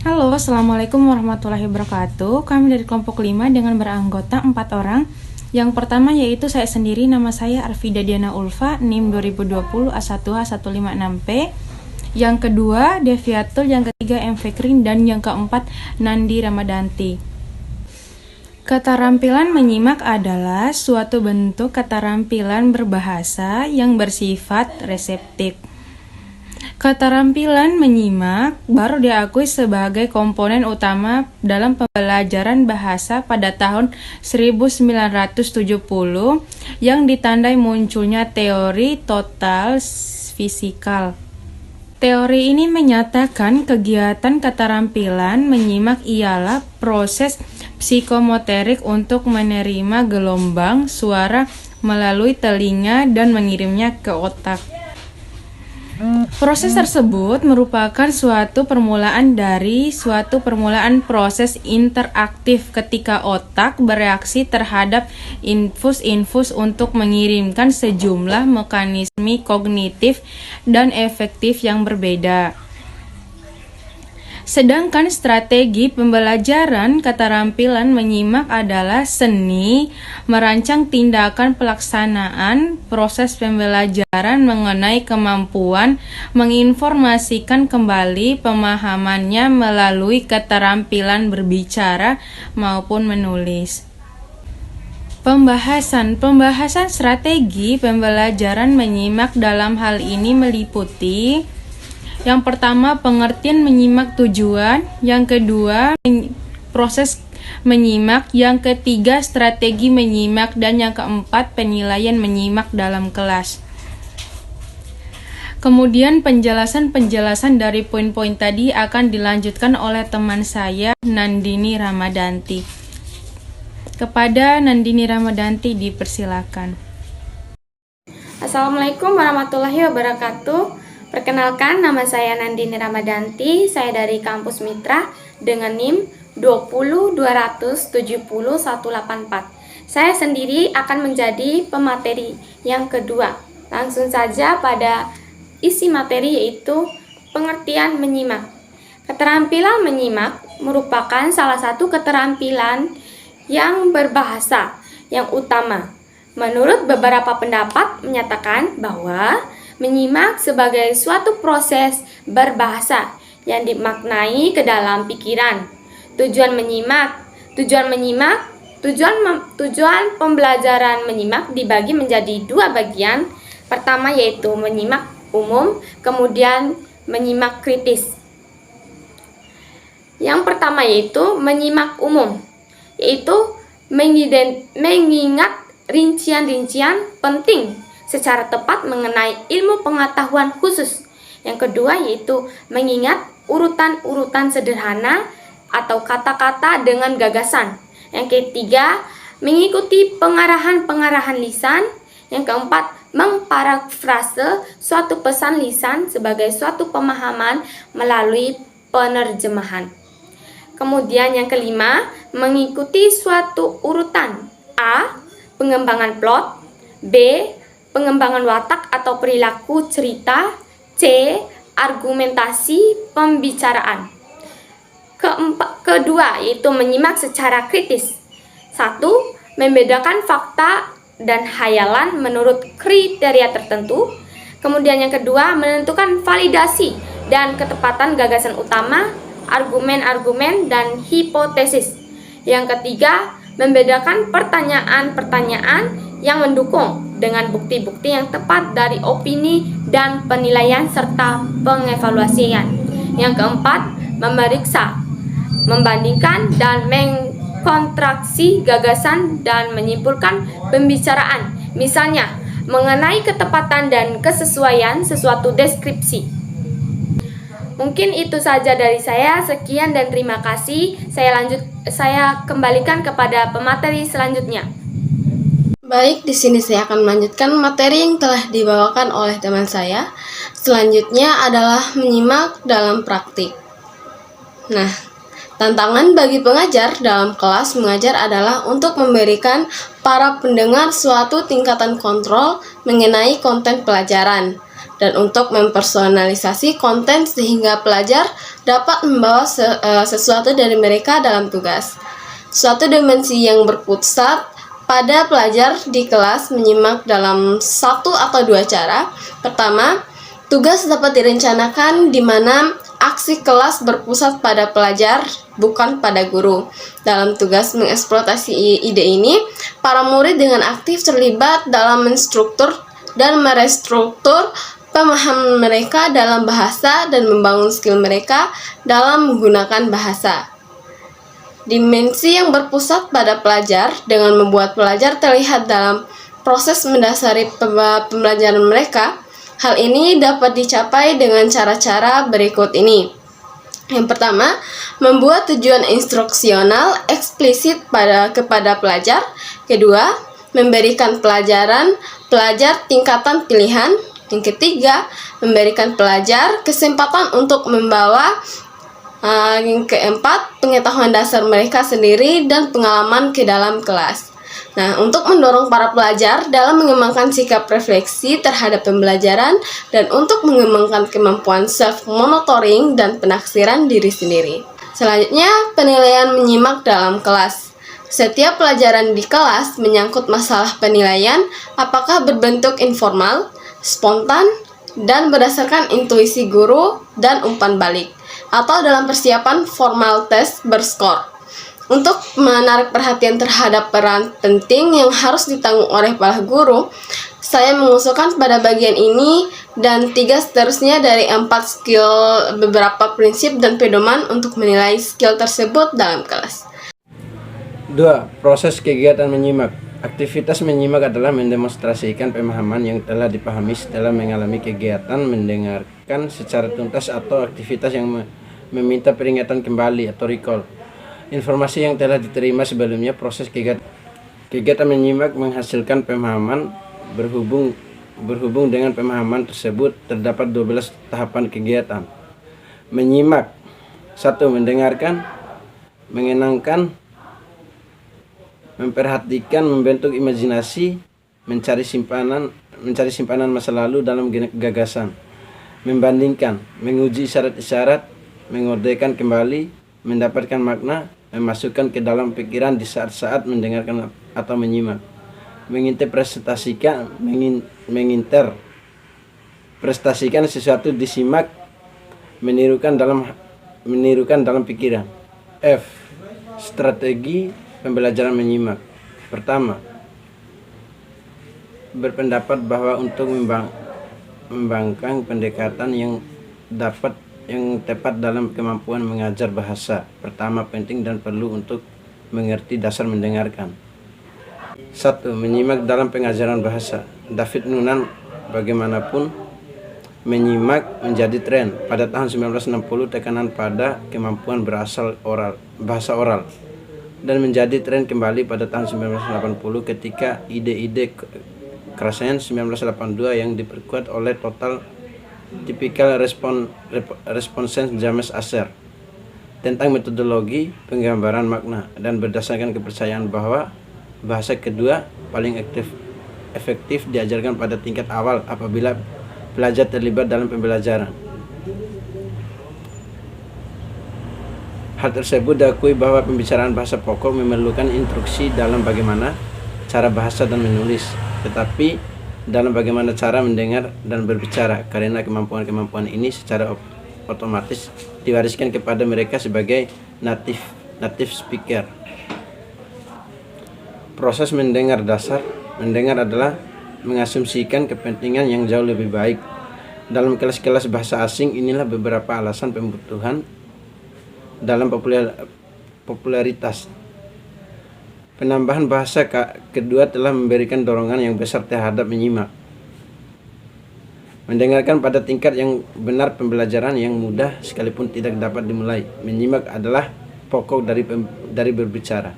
Halo, Assalamualaikum warahmatullahi wabarakatuh. Kami dari kelompok 5 dengan beranggota 4 orang. Yang pertama yaitu saya sendiri, nama saya Arfida Diana Ulfa, NIM 2020 A1H156P. Yang kedua, Deviatul. Yang ketiga, M. Fikrin. Dan yang keempat, Nandi Ramadanti. Keterampilan menyimak adalah suatu bentuk keterampilan berbahasa yang bersifat reseptif. Keterampilan menyimak baru diakui sebagai komponen utama dalam pembelajaran bahasa pada tahun 1970 yang ditandai munculnya teori total fisikal. Teori ini menyatakan kegiatan keterampilan menyimak ialah proses psikomotorik untuk menerima gelombang suara melalui telinga dan mengirimnya ke otak. Proses tersebut merupakan suatu permulaan proses interaktif ketika otak bereaksi terhadap infus-infus untuk mengirimkan sejumlah mekanisme kognitif dan efektif yang berbeda. Sedangkan strategi pembelajaran keterampilan menyimak adalah seni merancang tindakan pelaksanaan proses pembelajaran mengenai kemampuan menginformasikan kembali pemahamannya melalui keterampilan berbicara maupun menulis. Pembahasan strategi pembelajaran menyimak dalam hal ini meliputi: yang pertama, pengertian menyimak tujuan. Yang kedua, proses menyimak. Yang ketiga, strategi menyimak. Dan yang keempat, penilaian menyimak dalam kelas. Kemudian penjelasan dari poin-poin tadi akan dilanjutkan oleh teman saya, Nandini Ramadanti. Kepada Nandini Ramadanti dipersilakan. Assalamualaikum warahmatullahi wabarakatuh. Perkenalkan, nama saya Nandini Ramadanti, saya dari kampus Mitra dengan NIM 20270-184. Saya sendiri akan menjadi pemateri yang kedua. Langsung saja pada isi materi, yaitu pengertian menyimak. Keterampilan menyimak merupakan salah satu keterampilan yang berbahasa yang utama. Menurut beberapa pendapat menyatakan bahwa menyimak sebagai suatu proses berbahasa yang dimaknai ke dalam pikiran. Tujuan pembelajaran menyimak dibagi menjadi dua bagian. Pertama yaitu menyimak umum, kemudian menyimak kritis. Yang pertama yaitu menyimak umum, yaitu mengingat rincian-rincian penting secara tepat mengenai ilmu pengetahuan khusus. Yang kedua yaitu mengingat urutan-urutan sederhana atau kata-kata dengan gagasan. Yang ketiga, mengikuti pengarahan-pengarahan lisan. Yang keempat, memparafrase suatu pesan lisan sebagai suatu pemahaman melalui penerjemahan. Kemudian yang kelima, mengikuti suatu urutan. A. Pengembangan plot. B. Pengembangan watak atau perilaku cerita. C. Argumentasi pembicaraan. Kedua yaitu menyimak secara kritis. 1. Membedakan fakta dan hayalan menurut kriteria tertentu. Kemudian yang kedua, menentukan validasi dan ketepatan gagasan utama, argumen-argumen dan hipotesis. Yang ketiga, membedakan pertanyaan-pertanyaan yang mendukung dengan bukti-bukti yang tepat dari opini dan penilaian serta pengevaluasian. Yang keempat, memeriksa, membandingkan dan mengkontraksi gagasan dan menyimpulkan pembicaraan. Misalnya, mengenai ketepatan dan kesesuaian sesuatu deskripsi. Mungkin itu saja dari saya. Sekian dan terima kasih. Saya kembalikan kepada pemateri selanjutnya. Baik, di sini saya akan melanjutkan materi yang telah dibawakan oleh teman saya. Selanjutnya adalah menyimak dalam praktik. Nah, tantangan bagi pengajar dalam kelas mengajar adalah untuk memberikan para pendengar suatu tingkatan kontrol mengenai konten pelajaran. dan untuk mempersonalisasi konten sehingga pelajar dapat membawa sesuatu dari mereka dalam tugas. Suatu dimensi yang berpusat pada pelajar di kelas menyimak dalam satu atau dua cara. Pertama, tugas dapat direncanakan di mana aksi kelas berpusat pada pelajar, bukan pada guru. Dalam tugas mengeksploitasi ide ini, para murid dengan aktif terlibat dalam menstruktur dan merestruktur pemahaman mereka dalam bahasa dan membangun skill mereka dalam menggunakan bahasa. Dimensi yang berpusat pada pelajar dengan membuat pelajar terlihat dalam proses mendasari pembelajaran mereka. Hal ini dapat dicapai dengan cara-cara berikut ini. Yang pertama, membuat tujuan instruksional eksplisit kepada pelajar. Kedua, memberikan pelajar tingkatan pilihan. Yang ketiga, memberikan pelajar kesempatan untuk membawa. Yang keempat, pengetahuan dasar mereka sendiri dan pengalaman ke dalam kelas. Nah, untuk mendorong para pelajar dalam mengembangkan sikap refleksi terhadap pembelajaran dan untuk mengembangkan kemampuan self-monitoring dan penaksiran diri sendiri. Selanjutnya, penilaian menyimak dalam kelas. Setiap pelajaran di kelas menyangkut masalah penilaian, apakah berbentuk informal, spontan, dan berdasarkan intuisi guru dan umpan balik, atau dalam persiapan formal tes berskor. Untuk menarik perhatian terhadap peran penting yang harus ditanggung oleh para guru, saya mengusulkan pada bagian ini dan 3 seterusnya dari 4 skill beberapa prinsip dan pedoman untuk menilai skill tersebut dalam kelas. 2. Proses kegiatan menyimak. Aktivitas menyimak adalah mendemonstrasikan pemahaman yang telah dipahami setelah mengalami kegiatan mendengarkan secara tuntas atau aktivitas yang meminta peringatan kembali atau recall. Informasi yang telah diterima sebelumnya. Proses kegiatan menyimak menghasilkan pemahaman. Berhubung dengan pemahaman tersebut terdapat 12 tahapan kegiatan. Menyimak. 1. Mendengarkan, mengenangkan, memperhatikan, membentuk imajinasi, mencari simpanan masa lalu dalam gagasan, membandingkan, menguji isyarat-isyarat, mengorderkan kembali, mendapatkan makna, memasukkan ke dalam pikiran di saat-saat mendengarkan atau menyimak, menginterpretasikan sesuatu disimak, menirukan dalam pikiran. F. Strategi pembelajaran menyimak. Pertama, berpendapat bahwa untuk membangkang pendekatan yang tepat dalam kemampuan mengajar bahasa, pertama penting dan perlu untuk mengerti dasar mendengarkan. 1. Menyimak dalam pengajaran bahasa. David Nunan, bagaimanapun menyimak menjadi tren. Pada tahun 1960 tekanan pada kemampuan bahasa oral dan menjadi tren kembali pada tahun 1980 ketika ide-ide Krashen 1982 yang diperkuat oleh total Typical Responses James Asher tentang metodologi penggambaran makna dan berdasarkan kepercayaan bahwa bahasa kedua paling efektif diajarkan pada tingkat awal apabila pelajar terlibat dalam pembelajaran. Hal tersebut diakui bahwa pembicaraan bahasa pokok memerlukan instruksi dalam bagaimana cara bahasa dan menulis, tetapi dalam bagaimana cara mendengar dan berbicara, karena kemampuan-kemampuan ini secara otomatis diwariskan kepada mereka sebagai native speaker. Proses mendengar dasar. Mendengar adalah mengasumsikan kepentingan yang jauh lebih baik. Dalam kelas-kelas bahasa asing, inilah beberapa alasan pembutuhan dalam popularitas. Penambahan bahasa kedua telah memberikan dorongan yang besar terhadap menyimak. Mendengarkan pada tingkat yang benar pembelajaran yang mudah sekalipun tidak dapat dimulai. Menyimak adalah pokok dari berbicara.